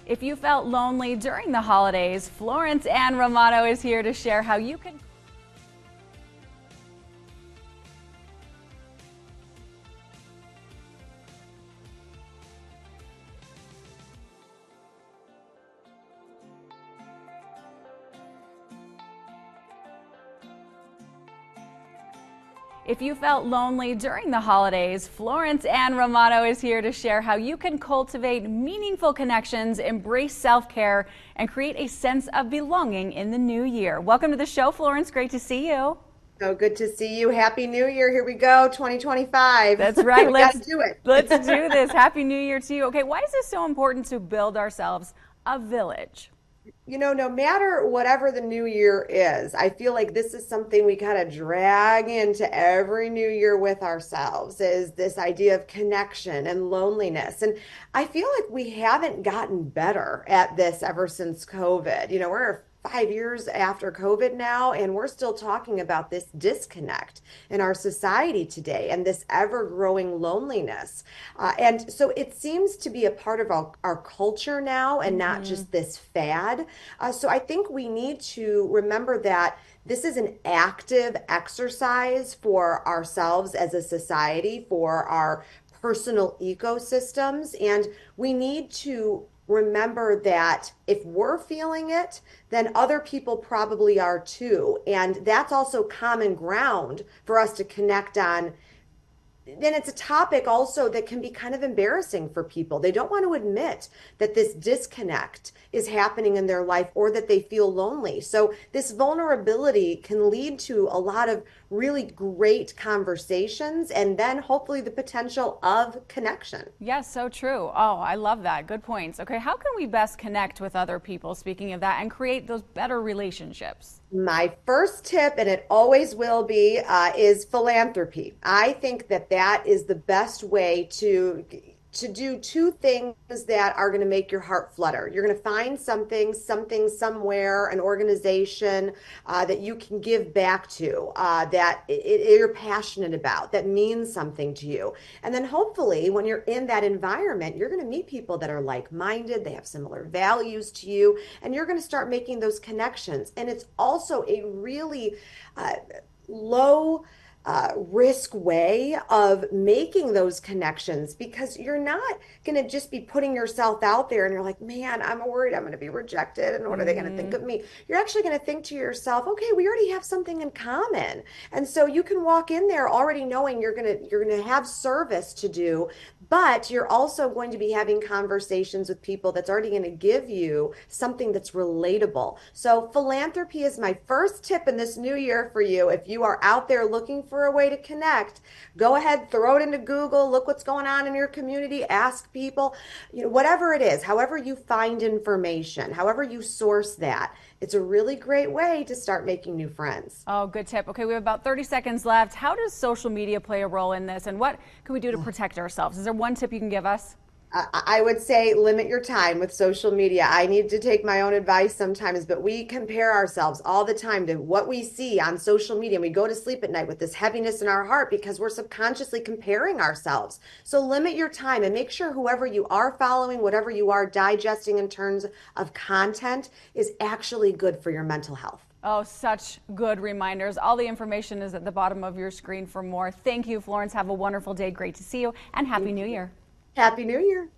If you felt lonely during the holidays, Florence Ann Romano is here to share how you can If you felt lonely during the holidays, Florence Ann Romano is here to share how you can cultivate meaningful connections, embrace self-care, and create a sense of belonging in the new year. Welcome to the show, Florence. Great to see you. So good to see you. Happy New Year. Here we go, 2025. That's right. We got to do Let's it. do this. Happy New Year to you. Okay, why is this so important to build ourselves a village? No matter whatever the new year is, I feel like this is something we kind of drag into every new year with ourselves is this idea of connection and loneliness. And I feel like we haven't gotten better at this ever since COVID. We're 5 years after COVID now, and we're still talking about this disconnect in our society today and this ever-growing loneliness. And so it seems to be a part of our culture now and not just this fad. So I think we need to remember that this is an active exercise for ourselves as a society, for our personal ecosystems, and we need to remember that if we're feeling it, then other people probably are too. And that's also common ground for us to connect on. Then it's a topic also that can be kind of embarrassing for people. They don't want to admit that this disconnect is happening in their life or that they feel lonely. So this vulnerability can lead to a lot of really great conversations and then hopefully the potential of connection. Yes, so true. Oh, I love that. Good points. Okay, how can we best connect with other people, speaking of that, and create those better relationships? My first tip, and it always will be, is philanthropy. I think that is the best way to do two things that are going to make your heart flutter. You're going to find something, somewhere, an organization that you can give back to, you're passionate about, that means something to you. And then hopefully when you're in that environment, you're going to meet people that are like-minded, they have similar values to you, and you're going to start making those connections. And it's also a really low risk way of making those connections because you're not going to just be putting yourself out there and you're like, man, I'm worried I'm going to be rejected and what are they going to think of me? You're actually going to think to yourself, okay, we already have something in common. And so you can walk in there already knowing you're going to have service to do, but you're also going to be having conversations with people that's already going to give you something that's relatable. So philanthropy is my first tip in this new year for you. If you are out there looking for a way to connect, go ahead, throw it into Google, look what's going on in your community, ask people, whatever it is, however you find information, however you source that, it's a really great way to start making new friends. Oh, good tip. Okay, we have about 30 seconds left. How does social media play a role in this, and what can we do to protect ourselves? Is there one tip you can give us? I would say limit your time with social media. I need to take my own advice sometimes, but we compare ourselves all the time to what we see on social media. And we go to sleep at night with this heaviness in our heart because we're subconsciously comparing ourselves. So limit your time and make sure whoever you are following, whatever you are digesting in terms of content is actually good for your mental health. Oh, such good reminders. All the information is at the bottom of your screen for more. Thank you, Florence. Have a wonderful day. Great to see you, and Happy New Year. Happy New Year.